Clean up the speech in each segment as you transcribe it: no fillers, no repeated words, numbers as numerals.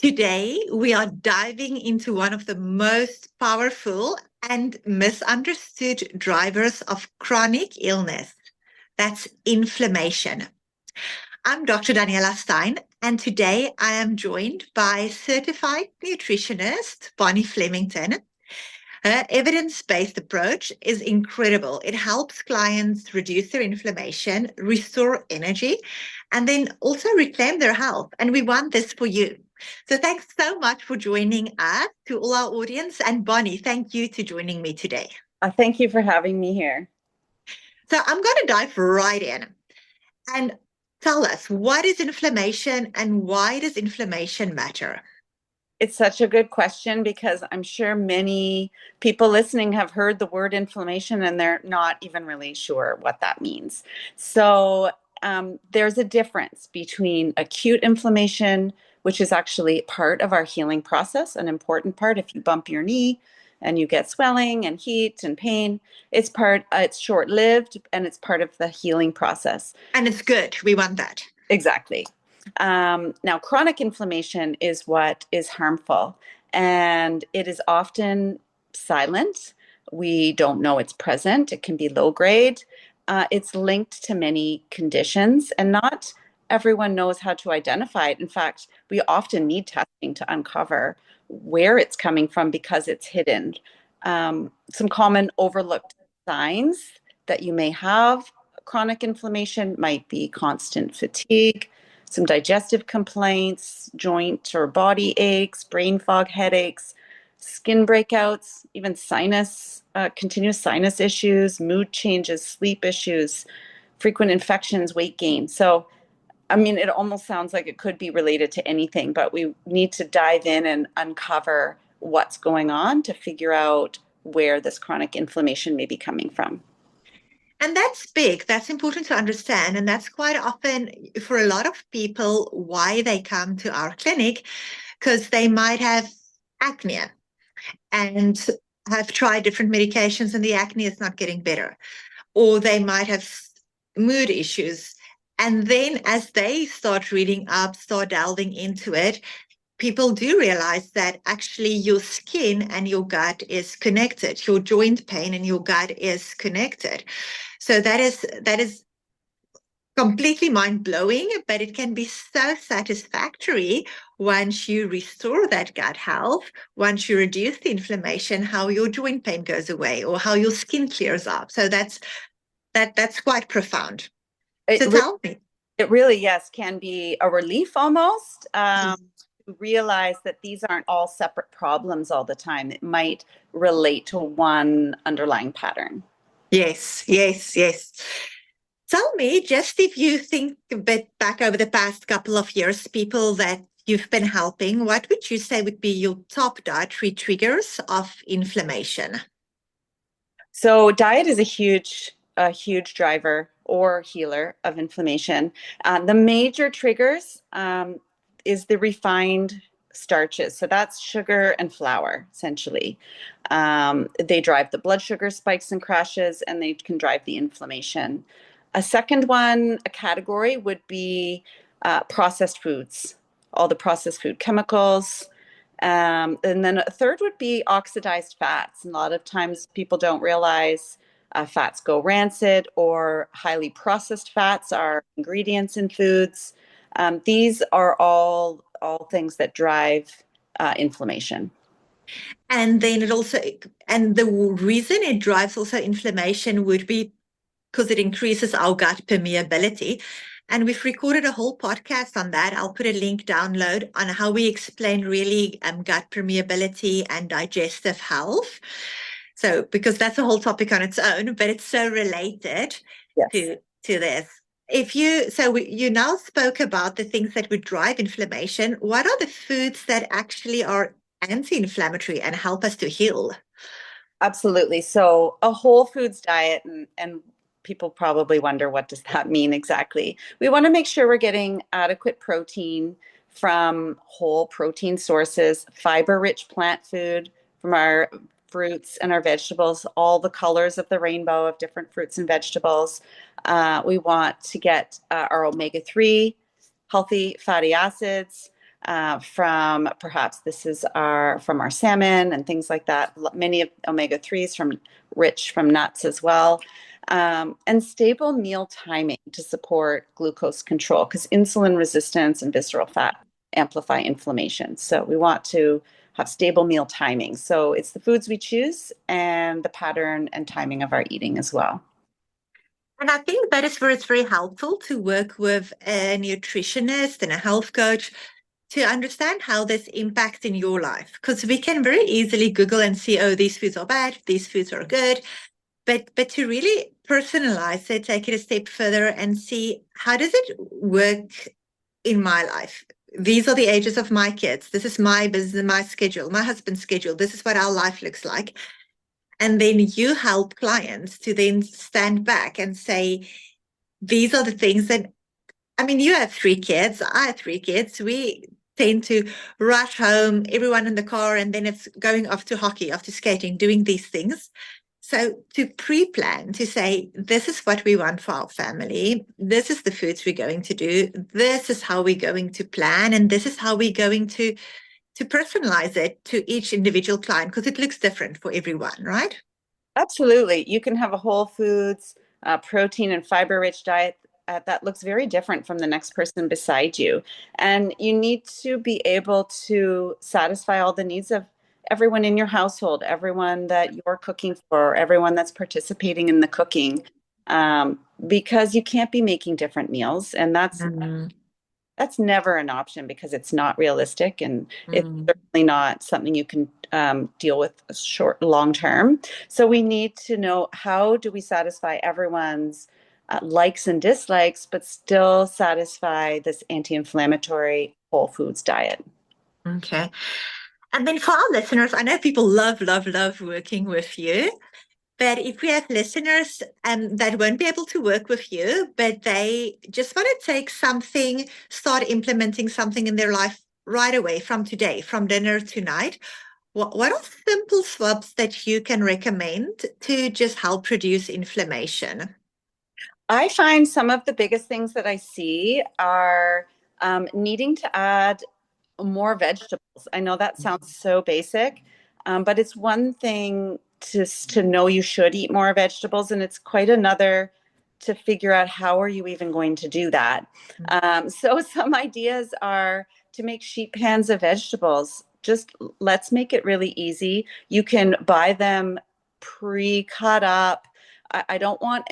Today, we are diving into one of the most powerful and misunderstood drivers of chronic illness. That's inflammation. I'm Dr. Daniela Steyn, and today I am joined by certified nutritionist Bonnie Fleminton. Her evidence-based approach is incredible. It helps clients reduce their inflammation, restore energy, and then also reclaim their health. And we want this for you. So thanks so much for joining us, to all our audience. And Bonnie, thank you to joining me today. Thank you for having me here. So I'm going to dive right in and tell us, what is inflammation and why does inflammation matter? It's such a good question because I'm sure many people listening have heard the word inflammation and they're not even really sure what that means. There's a difference between acute inflammation, which is actually part of our healing process, an important part. If you bump your knee and you get swelling and heat and pain, it's short-lived and it's part of the healing process. And it's good. We want that. Exactly. Now, chronic inflammation is what is harmful, and it is often silent. We don't know it's present. It can be low grade. It's linked to many conditions, and not everyone knows how to identify it. In fact, we often need testing to uncover where it's coming from because it's hidden. Some common overlooked signs that you may have chronic inflammation might be constant fatigue, some digestive complaints, joint or body aches, brain fog, headaches, skin breakouts, even continuous sinus issues, mood changes, sleep issues, frequent infections, weight gain. So, I mean, it almost sounds like it could be related to anything, but we need to dive in and uncover what's going on to figure out where this chronic inflammation may be coming from. And that's big. That's important to understand. And that's quite often for a lot of people why they come to our clinic, because they might have acne and have tried different medications and the acne is not getting better. Or they might have mood issues. And then as they start reading up, start delving into it, people do realize that actually your skin and your gut is connected. Your joint pain and your gut is connected. So that is completely mind-blowing, but it can be so satisfactory once you restore that gut health, once you reduce the inflammation, how your joint pain goes away or how your skin clears up. So that's quite profound. So tell me. It really, yes, can be a relief almost. To realize that these aren't all separate problems all the time. It might relate to one underlying pattern. Yes, yes, yes. Tell me, just if you think a bit back over the past couple of years, people that you've been helping, what would you say would be your top dietary triggers of inflammation? So diet is a huge driver or healer of inflammation. The major triggers is the refined starches. So that's sugar and flour, essentially. They drive the blood sugar spikes and crashes, and they can drive the inflammation. A second one, a category would be processed foods, all the processed food chemicals. And then a third would be oxidized fats. And a lot of times people don't realize fats go rancid or highly processed fats are ingredients in foods. These are all things that drive inflammation. And then and the reason it drives also inflammation would be because it increases our gut permeability. And we've recorded a whole podcast on that. I'll put a link download on how we explain really gut permeability and digestive health. So, because that's a whole topic on its own, but it's so related Yes. to this. You now spoke about the things that would drive inflammation. What are the foods that actually are anti-inflammatory and help us to heal? Absolutely. So a whole foods diet, and people probably wonder, what does that mean exactly? We want to make sure we're getting adequate protein from whole protein sources, fiber-rich plant food from our fruits and our vegetables, all the colors of the rainbow of different fruits and vegetables. We want to get our omega-3, healthy fatty acids. from perhaps this is from our salmon and things like that. Many of omega-3s rich from nuts as well. And stable meal timing to support glucose control because insulin resistance and visceral fat amplify inflammation. So we want to have stable meal timing. So it's the foods we choose and the pattern and timing of our eating as well. And I think that is where it's very helpful to work with a nutritionist and a health coach to understand how this impacts in your life. Because we can very easily Google and see, oh, these foods are bad, these foods are good. But to really personalize it, take it a step further and see how does it work in my life? These are the ages of my kids. This is my business, my schedule, my husband's schedule. This is what our life looks like. And then you help clients to then stand back and say, these are the things that, I mean, you have 3 kids. I have 3 kids. We tend to rush home, everyone in the car, and then it's going off to hockey, off to skating, doing these things. So to pre-plan, to say, this is what we want for our family. This is the foods we're going to do. This is how we're going to plan. And this is how we're going to personalize it to each individual client because it looks different for everyone, right? Absolutely. You can have a whole foods, protein and fiber rich diet that looks very different from the next person beside you. And you need to be able to satisfy all the needs of everyone in your household, everyone that you're cooking for, everyone that's participating in the cooking, because you can't be making different meals. And Mm, that's never an option because it's not realistic and it's mm. certainly not something you can deal with long term. So we need to know how do we satisfy everyone's likes and dislikes, but still satisfy this anti-inflammatory whole foods diet. Okay. And then for our listeners, I know people love, love, love working with you. But if we have listeners that won't be able to work with you, but they just want to take something, start implementing something in their life right away from today, from dinner to night, what are simple swaps that you can recommend to just help reduce inflammation? I find some of the biggest things that I see are needing to add more vegetables. I know that sounds so basic, but it's one thing to know you should eat more vegetables, and it's quite another to figure out how are you even going to do that. So some ideas are to make sheet pans of vegetables. Just let's make it really easy. You can buy them pre-cut up. I don't want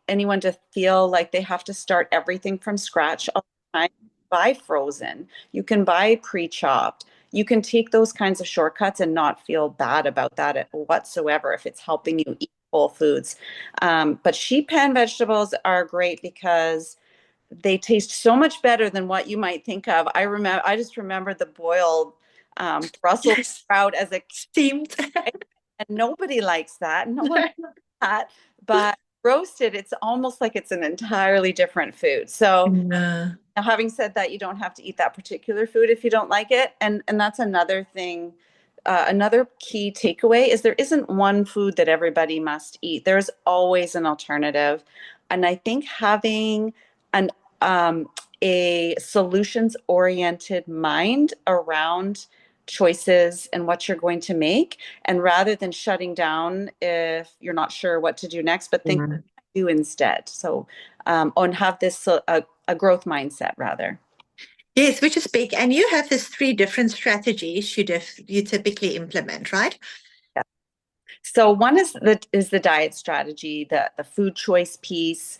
anyone to feel like they have to start everything from scratch all the time. Buy frozen. You can buy pre-chopped. You can take those kinds of shortcuts and not feel bad about that whatsoever if it's helping you eat whole foods. But sheet pan vegetables are great because they taste so much better than what you might think of. I just remember the boiled Brussels Yes, sprout as a steamed. and nobody likes that. No one likes that. But roasted, it's almost like it's an entirely different food. So No. now, having said that, you don't have to eat that particular food if you don't like it. And that's another thing. Another key takeaway is there isn't one food that everybody must eat. There's always an alternative. And I think having an a solutions oriented mind around choices and what you're going to make, and rather than shutting down if you're not sure what to do next, but think Mm. do instead. So, and have this a growth mindset rather. Yes, which is big. And you have these 3 different strategies you typically implement, right? Yeah. So one is the diet strategy, the food choice piece.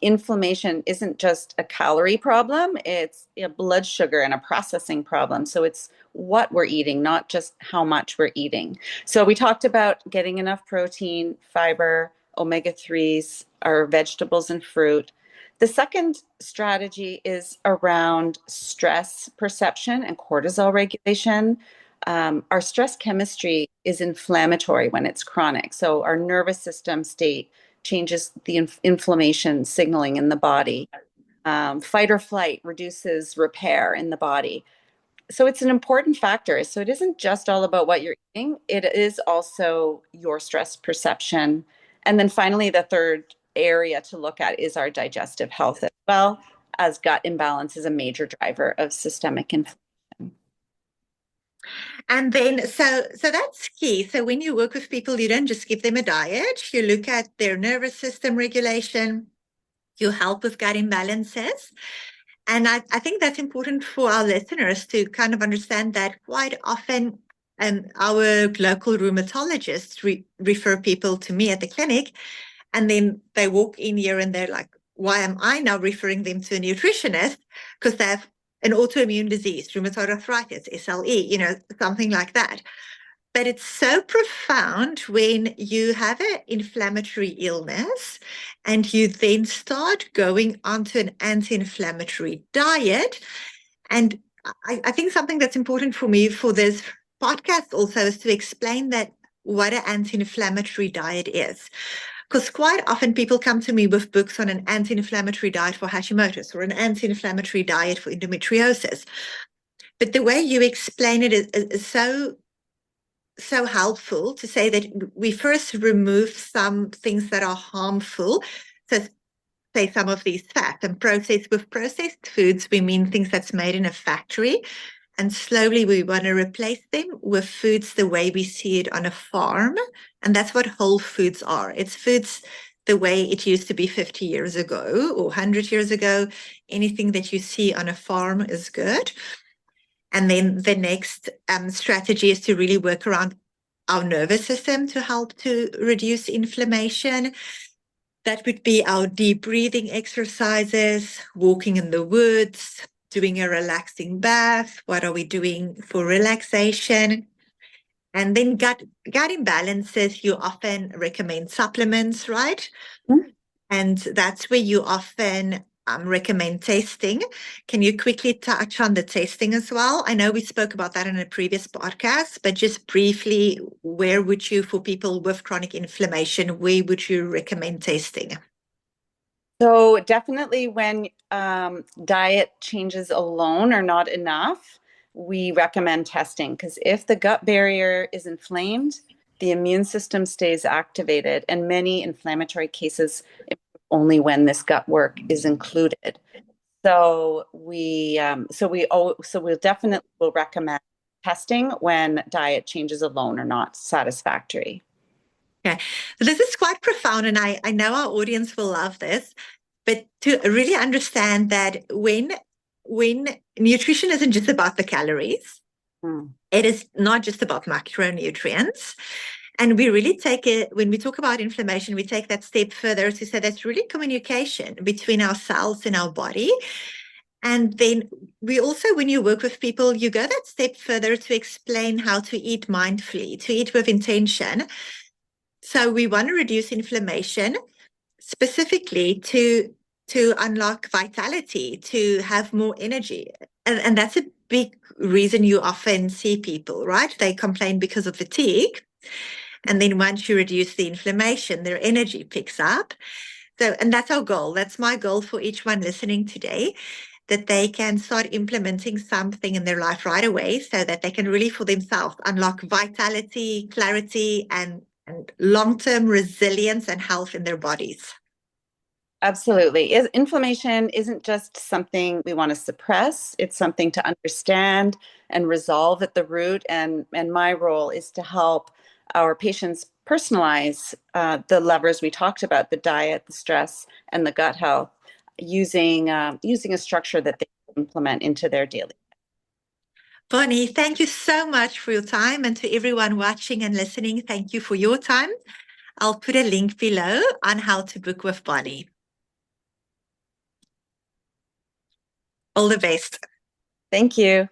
Inflammation isn't just a calorie problem; it's a blood sugar and a processing problem. So it's what we're eating, not just how much we're eating. So we talked about getting enough protein, fiber, omega-3s, our vegetables and fruit. The second strategy is around stress perception and cortisol regulation. Our stress chemistry is inflammatory when it's chronic. So our nervous system state changes the inflammation signaling in the body. Fight or flight reduces repair in the body. So it's an important factor. So it isn't just all about what you're eating, it is also your stress perception. And then finally, the third area to look at is our digestive health as well, as gut imbalance is a major driver of systemic inflammation. And then, so that's key. So when you work with people, you don't just give them a diet. You look at their nervous system regulation. You help with gut imbalances. And I think that's important for our listeners to kind of understand that quite often our local rheumatologists refer people to me at the clinic, and then they walk in here and they're like, why am I now referring them to a nutritionist? Because they have an autoimmune disease, rheumatoid arthritis, SLE, something like that. But it's so profound when you have an inflammatory illness and you then start going onto an anti-inflammatory diet. And I think something that's important for me for this podcast also is to explain that what an anti-inflammatory diet is. Because quite often people come to me with books on an anti-inflammatory diet for Hashimoto's or an anti-inflammatory diet for endometriosis. But the way you explain it is so helpful to say that we first remove some things that are harmful. So say some of these fats and with processed foods, we mean things that's made in a factory. And slowly we want to replace them with foods the way we see it on a farm. And that's what whole foods are. It's foods the way it used to be 50 years ago or 100 years ago. Anything that you see on a farm is good. And then the next strategy is to really work around our nervous system to help to reduce inflammation. That would be our deep breathing exercises, walking in the woods, doing a relaxing bath. What are we doing for relaxation? And then gut imbalances, you often recommend supplements, right? Mm-hmm. And that's where you often recommend testing. Can you quickly touch on the testing as well? I know we spoke about that in a previous podcast, but just briefly, where would you, for people with chronic inflammation, where would you recommend testing? So definitely when diet changes alone are not enough, we recommend testing because if the gut barrier is inflamed, the immune system stays activated, and many inflammatory cases only when this gut work is included. So we'll definitely will recommend testing when diet changes alone are not satisfactory. Okay, this is quite profound, and I know our audience will love this. But to really understand that when nutrition isn't just about the calories, it is not just about macronutrients. And we really take it, when we talk about inflammation, we take that step further to say that's really communication between our cells and our body. And then we also, when you work with people, you go that step further to explain how to eat mindfully, to eat with intention. So we want to reduce inflammation specifically to unlock vitality, to have more energy. And that's a big reason you often see people, right? They complain because of fatigue. And then once you reduce the inflammation, their energy picks up. So, and that's our goal. That's my goal for each one listening today, that they can start implementing something in their life right away so that they can really for themselves unlock vitality, clarity, and long-term resilience and health in their bodies. Absolutely. Inflammation isn't just something we want to suppress. It's something to understand and resolve at the root. And my role is to help our patients personalize the levers we talked about, the diet, the stress, and the gut health, using a structure that they implement into their daily. Bonnie, thank you so much for your time. And to everyone watching and listening, thank you for your time. I'll put a link below on how to book with Bonnie. All the best. Thank you.